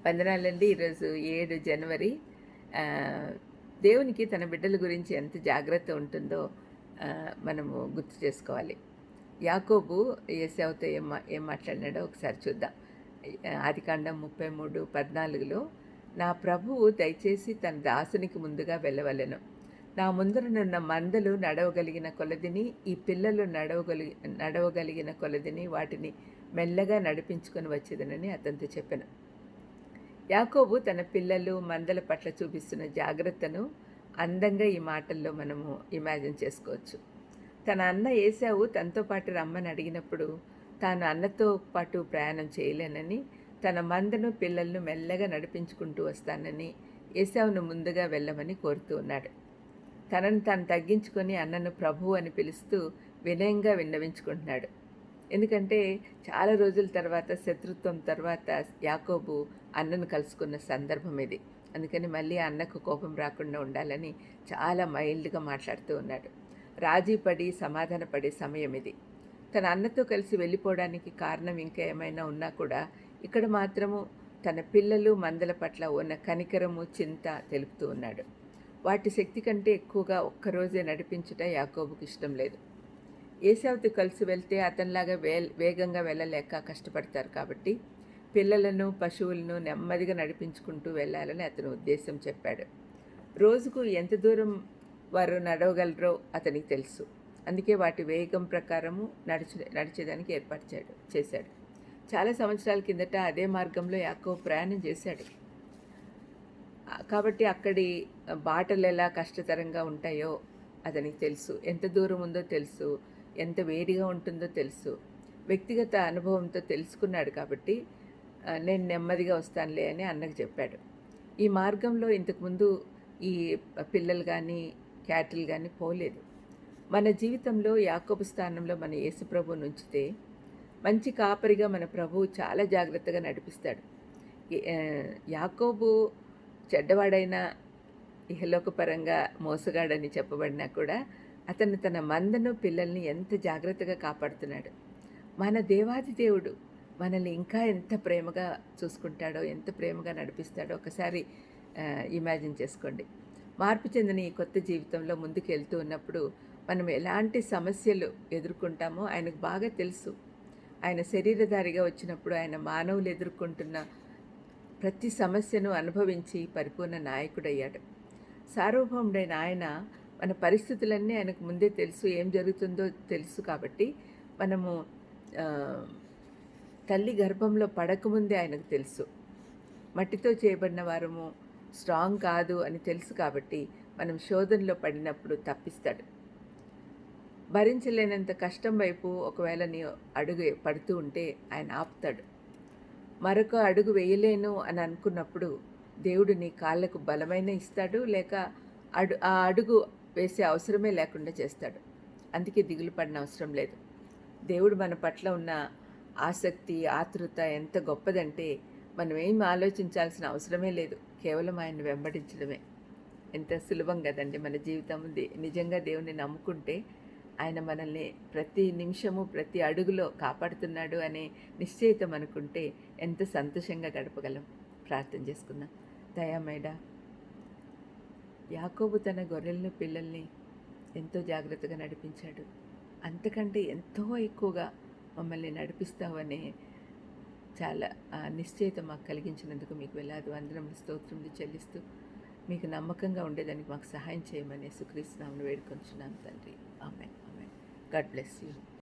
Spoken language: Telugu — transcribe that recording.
వందనాలండి. ఈరోజు 7 జనవరి. దేవునికి తన బిడ్డల గురించి ఎంత జాగ్రత్త ఉంటుందో మనము గుర్తు చేసుకోవాలి. యాకోబు ఏశావుతో ఏం మాట్లాడినాడో ఒకసారి చూద్దాం. ఆదికాండం 33:14లో నా ప్రభువు దయచేసి తన దాసునికి ముందుగా వెళ్ళవలెను. నా ముందరనున్న మందలు నడవగలిగిన కొలదిని, ఈ పిల్లలు నడవగలిగిన కొలదిని వాటిని మెల్లగా నడిపించుకొని వచ్చేదనని అతనితో చెప్పాను. యాకోబు తన పిల్లలు మందల పట్ల చూపిస్తున్న జాగ్రత్తను అందంగా ఈ మాటల్లో మనము ఇమాజిన్ చేసుకోవచ్చు. తన అన్న ఏశావు తనతో పాటు రమ్మని అడిగినప్పుడు తాను అన్నతో పాటు ప్రయాణం చేయలేనని, తన మందను పిల్లలను మెల్లగా నడిపించుకుంటూ వస్తానని ఏశావును ముందుగా వెళ్ళమని కోరుతూ ఉన్నాడు. తనను తాను తగ్గించుకొని అన్నను ప్రభువు అని పిలుస్తూ వినయంగా విన్నవించుకుంటున్నాడు. ఎందుకంటే చాలా రోజుల తర్వాత, శత్రుత్వం తర్వాత యాకోబు అన్నను కలుసుకున్న సందర్భం ఇది. అందుకని మళ్ళీ అన్నకు కోపం రాకుండా ఉండాలని చాలా మైల్డ్గా మాట్లాడుతూ ఉన్నాడు. రాజీ పడి సమాధానపడే సమయం ఇది. తన అన్నతో కలిసి వెళ్ళిపోవడానికి కారణం ఇంకా ఏమైనా ఉన్నా కూడా ఇక్కడ మాత్రము తన పిల్లలు మందల పట్ల ఉన్న కనికరము, చింత తెలుపుతూ ఉన్నాడు. వాటి శక్తి కంటే ఎక్కువగా ఒక్కరోజే నడిపించుట యాకోబుకి ఇష్టం లేదు. ఏశావుతో కలిసి వెళ్తే అతనిలాగా వేగంగా వెళ్ళలేక కష్టపడతారు కాబట్టి పిల్లలను, పశువులను నెమ్మదిగా నడిపించుకుంటూ వెళ్ళాలని అతను ఉద్దేశం చెప్పాడు. రోజుకు ఎంత దూరం వారు నడవగలరో అతనికి తెలుసు. అందుకే వాటి వేగం ప్రకారము నడిచేదానికి ఏర్పాటు చేశాడు. చాలా సంవత్సరాల కిందట అదే మార్గంలో యాకోబు ప్రయాణం చేశాడు. కాబట్టి అక్కడి బాటలు ఎలా కష్టతరంగా ఉంటాయో అతనికి తెలుసు. ఎంత దూరం ఉందో తెలుసు, ఎంత వేడిగా ఉంటుందో తెలుసు. వ్యక్తిగత అనుభవంతో తెలుసుకున్నాడు కాబట్టి నేను నెమ్మదిగా వస్తానులే అని అన్నకు చెప్పాడు. ఈ మార్గంలో ఇంతకుముందు ఈ పిల్లలు కానీ క్యాటిల్ కానీ పోలేదు. మన జీవితంలో యాకోబు స్థానంలో మన యేసుప్రభువును ఉంచితే మంచి కాపరిగా మన ప్రభువు చాలా జాగ్రత్తగా నడిపిస్తాడు. యాకోబు చెడ్డవాడైనా, ఇహలోకపరంగా మోసగాడని చెప్పబడినా కూడా అతను తన మందను, పిల్లల్ని ఎంత జాగ్రత్తగా కాపాడుతున్నాడు. మన దేవాది దేవుడు మనల్ని ఇంకా ఎంత ప్రేమగా చూసుకుంటాడో, ఎంత ప్రేమగా నడిపిస్తాడో ఒకసారి ఇమాజిన్ చేసుకోండి. మార్పు చెందిన ఈ కొత్త జీవితంలో ముందుకు వెళ్తూ ఉన్నప్పుడు మనం ఎలాంటి సమస్యలు ఎదుర్కొంటామో ఆయనకు బాగా తెలుసు. ఆయన శరీరధారిగా వచ్చినప్పుడు ఆయన మానవులు ఎదుర్కొంటున్న ప్రతి సమస్యను అనుభవించి పరిపూర్ణ నాయకుడయ్యాడు. సార్వభౌముడైన ఆయన మన పరిస్థితులన్నీ ఆయనకు ముందే తెలుసు, ఏం జరుగుతుందో తెలుసు. కాబట్టి మనము తల్లి గర్భంలో పడకముందే ఆయనకు తెలుసు. మట్టితో చేయబడిన వారము స్ట్రాంగ్ కాదు అని తెలుసు. కాబట్టి మనం శోధనలో పడినప్పుడు తప్పిస్తాడు. భరించలేనంత కష్టం వైపు ఒకవేళ నీ అడుగు పడుతూ ఉంటే ఆయన ఆపుతాడు. మరొక అడుగు వేయలేను అని అనుకున్నప్పుడు దేవుడు నీ కాళ్ళకు బలమైన ఇస్తాడు, లేక ఆ అడుగు వేసే అవసరమే లేకుండా చేస్తాడు. అందుకే దిగులు పడిన అవసరం లేదు. దేవుడు మన పట్ల ఉన్న ఆసక్తి, ఆతృత ఎంత గొప్పదంటే మనం ఏం ఆలోచించాల్సిన అవసరమే లేదు. కేవలం ఆయన్ని వెంబడించడమే. ఎంత సులభం కదండి మన జీవితం. నిజంగా దేవుణ్ణి నమ్ముకుంటే ఆయన మనల్ని ప్రతి నిమిషము, ప్రతి అడుగులో కాపాడుతున్నాడు అనే నిశ్చయితం అనుకుంటే ఎంత సంతోషంగా గడపగలం. ప్రార్థన చేసుకుందాం. దయామేడా, యాకోబు తన గొర్రెలను, పిల్లల్ని ఎంతో జాగ్రత్తగా నడిపించాడు. అంతకంటే ఎంతో ఎక్కువగా మమ్మల్ని నడిపిస్తావనే చాలా నిశ్చయిత మాకు కలిగించినందుకు మీకు వేలాది వందనములు, స్తోత్రములు చెల్లిస్తూ మీకు నమ్మకంగా ఉండేదానికి మాకు సహాయం చేయమని యేసుక్రీస్తు నామమున వేడుకొంచున్నాను తండ్రి. ఆమేన్. ఆమేన్. God bless you.